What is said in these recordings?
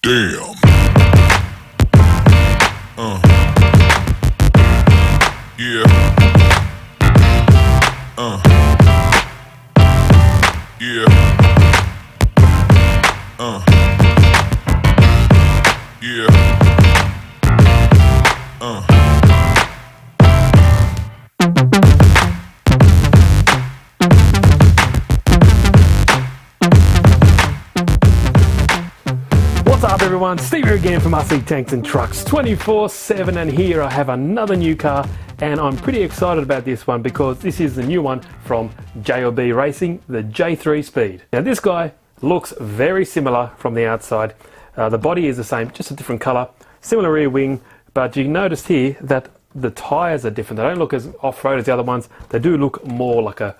Damn. Yeah. Yeah. Yeah. What's up everyone, Steve here again from RC Tanks and Trucks 24/7, and here I have another new car and I'm pretty excited about this one because this is the new one from JLB Racing, the J3 Speed. Now this guy looks very similar from the outside. The body is the same, just a different colour, similar rear wing, but you notice here that the tyres are different. They don't look as off-road as the other ones. They do look more like a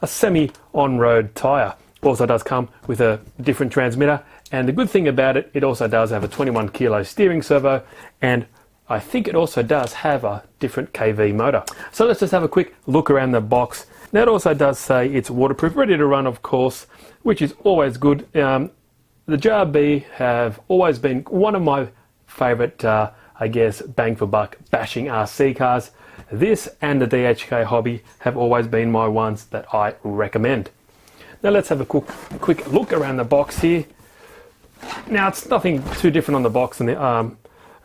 semi-on-road tyre. Also does come with a different transmitter, and the good thing about it, it also does have a 21 kilo steering servo, and I think it also does have a different KV motor. So let's just have a quick look around the box. Now it also does say it's waterproof, ready to run of course, which is always good. The JLB have always been one of my favourite, I guess, bang for buck bashing RC cars. This and the DHK Hobby have always been my ones that I recommend. Now let's have a quick look around the box here. Now it's nothing too different on the box than the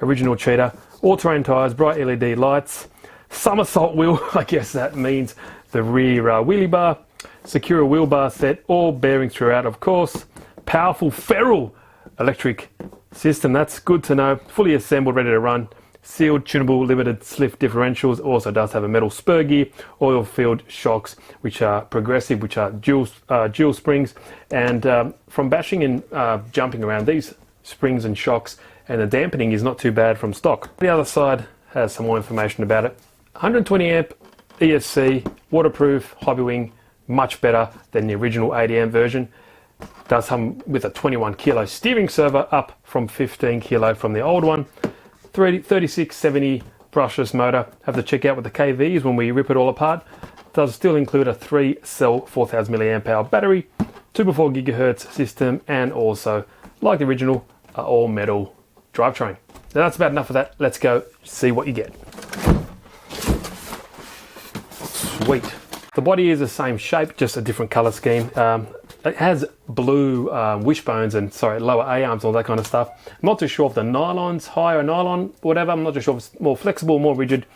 original Cheetah. All-terrain tyres, bright LED lights, somersault wheel, I guess that means the rear wheelie bar, secure wheel bar set, all bearings throughout of course, powerful ferrule electric system, that's good to know, fully assembled, ready to run, sealed, tunable, limited slip differentials, also does have a metal spur gear, oil-filled shocks which are progressive, which are dual springs, and from bashing and jumping around these springs and shocks, and the dampening is not too bad from stock. The other side has some more information about it. 120 amp ESC, waterproof, hobby wing, much better than the original 80 amp version. Does come with a 21 kilo steering servo, up from 15 kilo from the old one. 3670 brushless motor. Have to check out with the KVs when we rip it all apart. Does still include a 3-cell 4000 milliamp hour battery, 2x4 gigahertz system, and also, like the original, all metal drivetrain. Now that's about enough of that. Let's go see what you get. Sweet. The body is the same shape, just a different color scheme. It has blue wishbones and lower A-arms, all that kind of stuff. I'm not too sure if the nylon's higher nylon, whatever. I'm not too sure if it's more flexible, more rigid.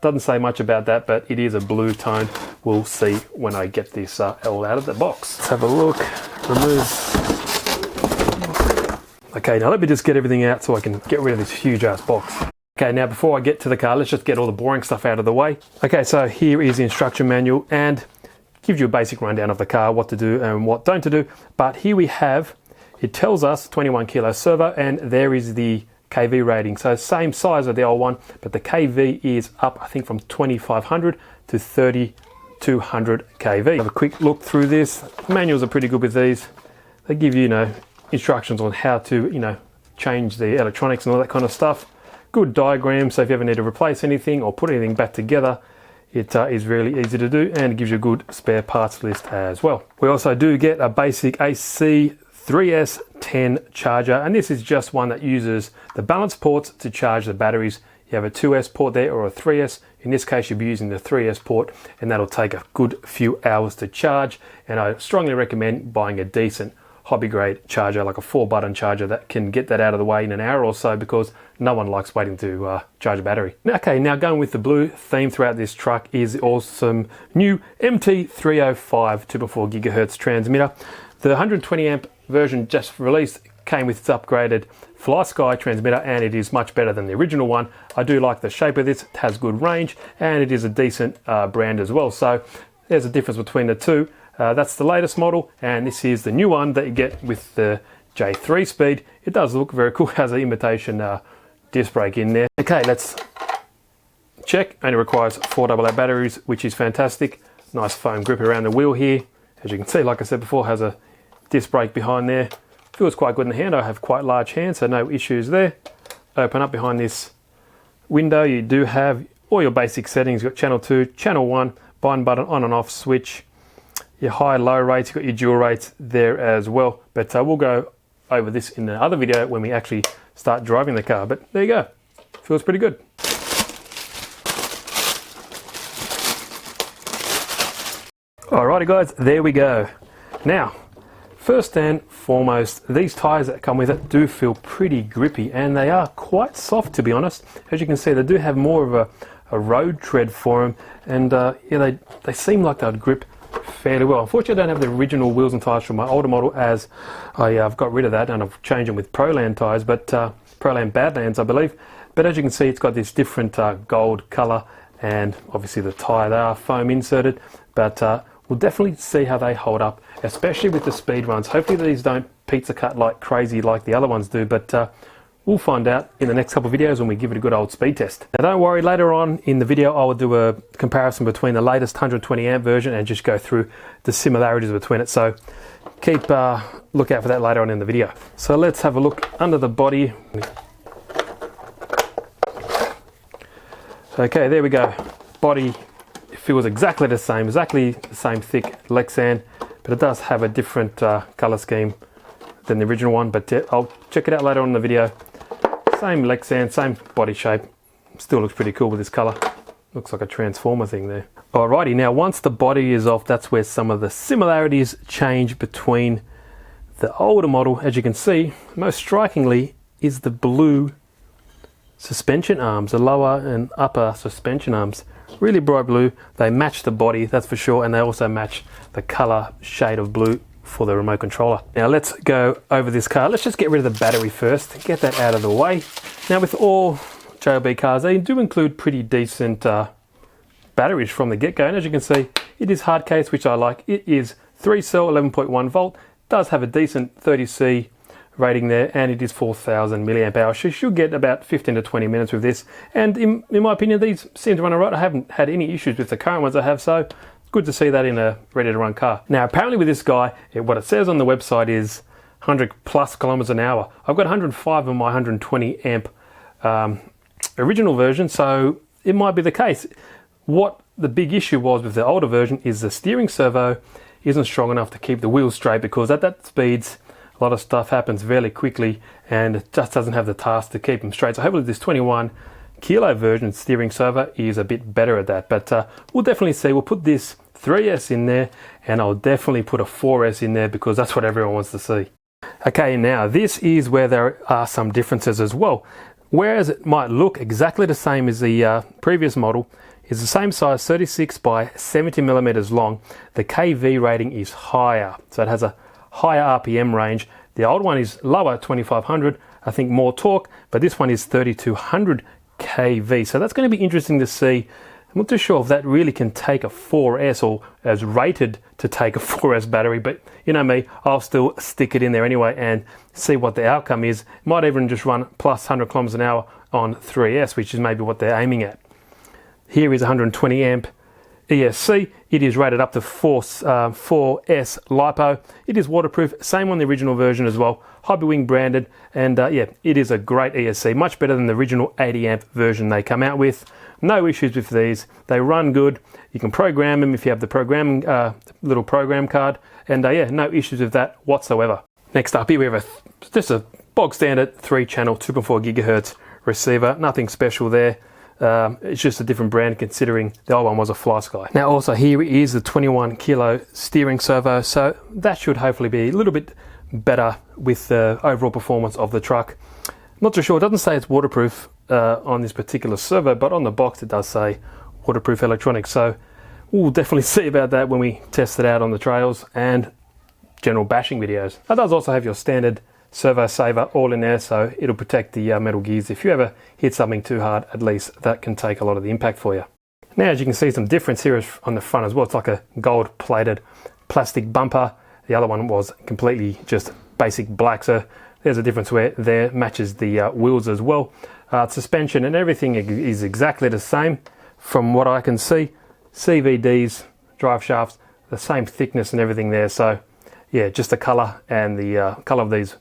Doesn't say much about that, but it is a blue tone. We'll see when I get this all out of the box. Let's have a look. Remove. Okay, now let me just get everything out so I can get rid of this huge ass box. Okay, now before I get to the car, let's just get all the boring stuff out of the way. Okay, so here is the instruction manual and gives you a basic rundown of the car, what to do and what don't to do. But here we have, it tells us 21 kilo servo, and there is the KV rating. So same size of the old one, but the KV is up, I think, from 2500 to 3200 KV. Have a quick look through this. Manuals are pretty good with these. They give you, instructions on how to, change the electronics and all that kind of stuff. Good diagram, so if you ever need to replace anything or put anything back together, it is really easy to do, and gives you a good spare parts list as well. We also do get a basic AC 3S10 charger, and this is just one that uses the balance ports to charge the batteries. You have a 2S port there or a 3S. In this case, you'll be using the 3S port, and that'll take a good few hours to charge. And I strongly recommend buying a decent hobby grade charger, like a 4-button charger that can get that out of the way in an hour or so, because no one likes waiting to charge a battery. Okay, now going with the blue theme throughout this truck is the awesome new MT305 2x4 gigahertz transmitter. The 120 amp version just released came with its upgraded FlySky transmitter, and it is much better than the original one. I do like the shape of this, it has good range, and it is a decent brand as well. So there's a difference between the two. That's the latest model, and this is the new one that you get with the J3 Speed. It does look very cool, has an imitation disc brake in there. Okay, let's check. Only requires 4 AA batteries, which is fantastic. Nice foam grip around the wheel here. As you can see, like I said before, has a disc brake behind there. Feels quite good in the hand. I have quite large hands, so no issues there. Open up behind this window, you do have all your basic settings. You've got channel 2, channel 1, bind button, on and off switch, your high low rates, you've got your dual rates there as well. But we'll go over this in the other video when we actually start driving the car. But there you go, feels pretty good. Alrighty guys, there we go. Now, first and foremost, these tyres that come with it do feel pretty grippy, and they are quite soft, to be honest. As you can see, they do have more of a road tread for them, and yeah, they seem like they'd grip fairly well. Unfortunately, I don't have the original wheels and tyres from my older model, as I've got rid of that and I've changed them with Proland tyres, but Proland Badlands, I believe. But as you can see, it's got this different gold colour, and obviously the tyre, they are foam inserted, but we'll definitely see how they hold up, especially with the speed runs. Hopefully these don't pizza cut like crazy like the other ones do, but we'll find out in the next couple of videos when we give it a good old speed test. Now don't worry, later on in the video I will do a comparison between the latest 120 amp version and just go through the similarities between it, so keep look out for that later on in the video. So let's have a look under the body. Okay, there we go. Body feels exactly the same thick Lexan, but it does have a different color scheme than the original one, but I'll check it out later on in the video. Same Lexan, same body shape, still looks pretty cool with this color. Looks like a transformer thing there. Alrighty, now once the body is off, that's where some of the similarities change between the older model. As you can see, most strikingly is the blue suspension arms, the lower and upper suspension arms. Really bright blue. They match the body, that's for sure, and they also match the color shade of blue for the remote controller. Now let's go over this car. Let's just get rid of the battery first, get that out of the way. Now with all JLB cars, they do include pretty decent batteries from the get-go, and as you can see, it is hard case, which I like. It is 3-cell 11.1 volt, does have a decent 30C rating there, and it is 4,000 milliamp hours. So you should get about 15 to 20 minutes with this, and in my opinion these seem to run alright. I haven't had any issues with the current ones I have, so good to see that in a ready to run car. Now apparently with this guy, what it says on the website is 100 plus kilometers an hour. I've got 105 on my 120 amp original version, so it might be the case. What the big issue was with the older version is the steering servo isn't strong enough to keep the wheels straight, because at that speeds a lot of stuff happens fairly quickly and it just doesn't have the task to keep them straight. So hopefully this 21 kilo version steering servo is a bit better at that, but we'll definitely see. We'll put this 3S in there, and I'll definitely put a 4S in there because that's what everyone wants to see. Okay, now this is where there are some differences as well. Whereas it might look exactly the same as the previous model, is the same size, 36 by 70 millimeters long. The KV rating is higher, so it has a higher RPM range. The old one is lower, 2500, I think more torque, but this one is 3200 kV. So that's going to be interesting to see. I'm not too sure if that really can take a 4S, or as rated to take a 4S battery, but you know me, I'll still stick it in there anyway and see what the outcome is. Might even just run plus 100 kilometers an hour on 3S, which is maybe what they're aiming at. Here is 120 amp ESC. It is rated up to 4S LiPo. It is waterproof, same on the original version as well, Hobby branded, and yeah, it is a great ESC, much better than the original 80 amp version they come out with. No issues with these, they run good. You can program them if you have the programming little program card, and yeah, no issues with that whatsoever. Next up here we have just a bog standard 3-channel 2.4 gigahertz receiver, nothing special there. It's just a different brand considering the old one was a FlySky. Now also here is the 21 kilo steering servo, so that should hopefully be a little bit better with the overall performance of the truck. Not too sure, it doesn't say it's waterproof on this particular servo, but on the box it does say waterproof electronics, so we'll definitely see about that when we test it out on the trails and general bashing videos. It does also have your standard Servo Saver all in there, so it'll protect the metal gears. If you ever hit something too hard, at least that can take a lot of the impact for you. Now as you can see, some difference here on the front as well. It's like a gold plated plastic bumper. The other one was completely just basic black, so there's a difference where there matches the wheels as well. Suspension and everything is exactly the same from what I can see. CVDs, drive shafts, the same thickness and everything there, so yeah, just the color and the color of these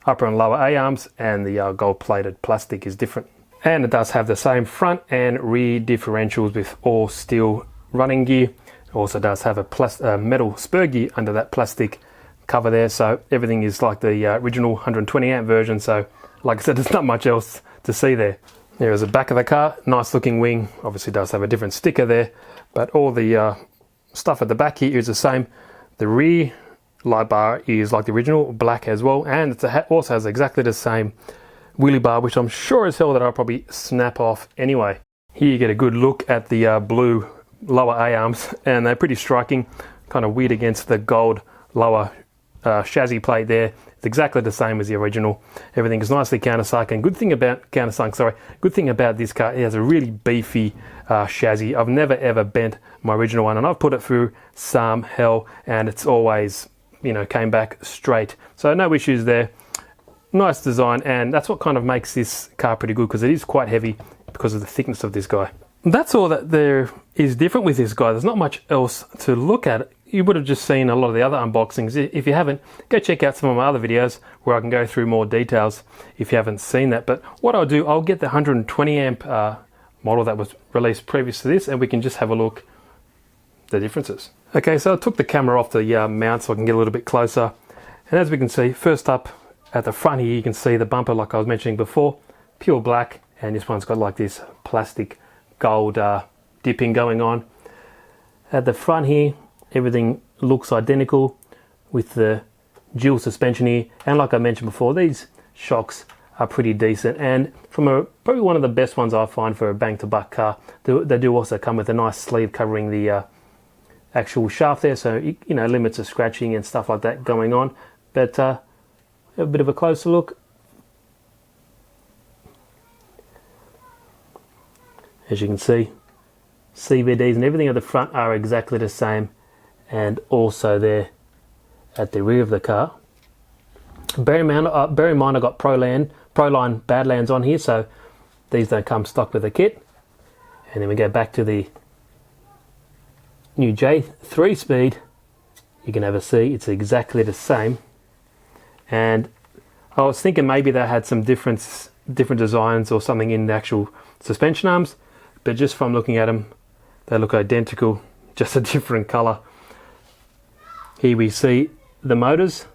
upper and lower A-arms and the gold plated plastic is different. And it does have the same front and rear differentials with all steel running gear. It also does have a metal spur gear under that plastic cover there, so everything is like the original 120 amp version. So like I said, there's not much else to see there. There is the back of the car, nice looking wing, obviously does have a different sticker there, but all the stuff at the back here is the same. The rear light bar is like the original, black as well, and it also has exactly the same wheelie bar, which I'm sure as hell that I'll probably snap off anyway. Here you get a good look at the blue lower A-arms, and they're pretty striking, kind of weird against the gold lower chassis plate there. It's exactly the same as the original. Everything is nicely countersunk, and good thing about this car, it has a really beefy chassis. I've never ever bent my original one, and I've put it through some hell, and it's always, you know, came back straight. So no issues there. Nice design, and that's what kind of makes this car pretty good, because it is quite heavy because of the thickness of this guy. That's all that there is different with this guy. There's not much else to look at. You would have just seen a lot of the other unboxings. If you haven't, go check out some of my other videos where I can go through more details if you haven't seen that. But what I'll do, I'll get the 120 amp model that was released previous to this, and we can just have a look at the differences. Okay, so I took the camera off the mount so I can get a little bit closer. And as we can see, first up at the front here, you can see the bumper like I was mentioning before, pure black, and this one's got like this plastic gold dipping going on. At the front here, everything looks identical with the dual suspension here, and like I mentioned before, these shocks are pretty decent, and from probably one of the best ones I find for a bang to buck car. They do also come with a nice sleeve covering the actual shaft there, so you know, limits of scratching and stuff like that going on. But a bit of a closer look. As you can see, CVDs and everything at the front are exactly the same, and also there at the rear of the car. Bear in mind I got Proline Badlands on here, so these don't come stock with the kit. And then we go back to the new J3 Speed. You can have a see, it's exactly the same. And I was thinking maybe they had some different designs or something in the actual suspension arms, but just from looking at them, they look identical, just a different color. Here we see the motors.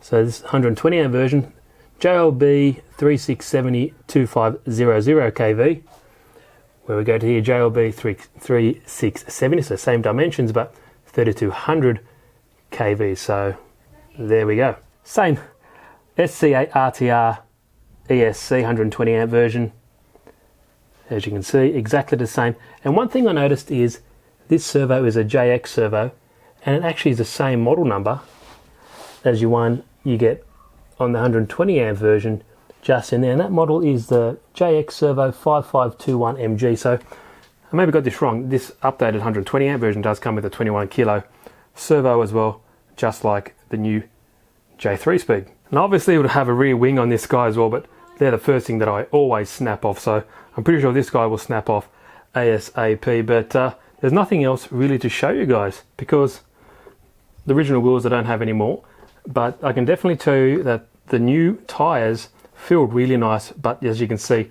So this 120 amp version, JLB 3670 2500 kV. Where we go to here, JLB 3670, so same dimensions, but 3200 kV. So there we go. Same SC8 RTR ESC 120 amp version. As you can see, exactly the same. And one thing I noticed is this servo is a JX servo, and it actually is the same model number as you get on the 120 amp version just in there, and that model is the JX Servo 5521MG. So I maybe got this wrong. This updated 120 amp version does come with a 21 kilo servo as well, just like the new J3 Speed. And obviously it would have a rear wing on this guy as well, but they're the first thing that I always snap off, so I'm pretty sure this guy will snap off ASAP. But there's nothing else really to show you guys, because the original wheels I don't have anymore, but I can definitely tell you that the new tyres feel really nice. But as you can see,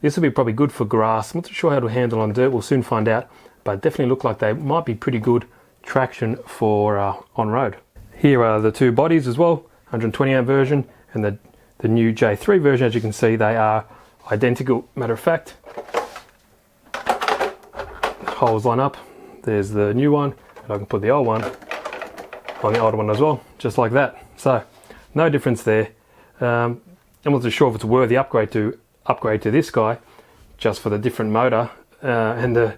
this will be probably good for grass. I'm not sure how to handle on dirt, we'll soon find out, but definitely look like they might be pretty good traction for on road. Here are the two bodies as well, 120 amp version and the new J3 version. As you can see, they are identical. Matter of fact, holes line up. There's the new one, and I can put the old one on the older one as well, just like that. So no difference there. I'm not too sure if it's a worthy upgrade to this guy, just for the different motor and the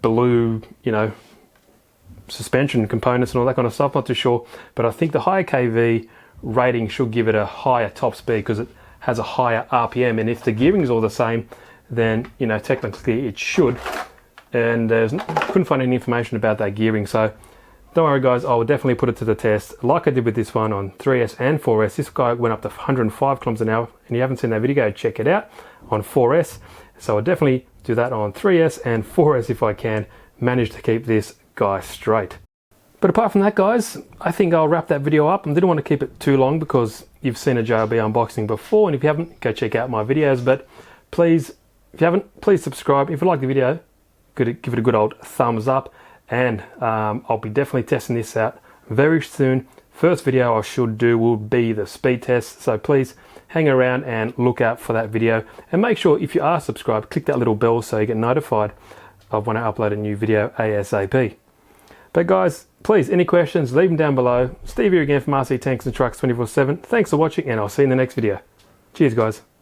blue, you know, suspension components and all that kind of stuff. Not too sure, but I think the higher kV rating should give it a higher top speed because it has a higher RPM, and if the gearing is all the same, then, you know, technically it should. And couldn't find any information about that gearing, so don't worry guys, I will definitely put it to the test like I did with this one on 3S and 4S. This guy went up to 105 kilometers an hour, and you haven't seen that video, check it out on 4S. So I'll definitely do that on 3S and 4S if I can manage to keep this guy straight. But apart from that guys, I think I'll wrap that video up. I didn't want to keep it too long because you've seen a JLB unboxing before, and if you haven't, go check out my videos. But please, if you haven't, please subscribe. If you like the video, give it a good old thumbs up, and I'll be definitely testing this out very soon First video I should do will be the speed test, so please hang around and look out for that video. And make sure if you are subscribed, click that little bell so you get notified of when I upload a new video ASAP. But guys, please, any questions, leave them down below. Steve here again from RC Tanks and Trucks 24/7. Thanks for watching, and I'll see you in the next video. Cheers, guys.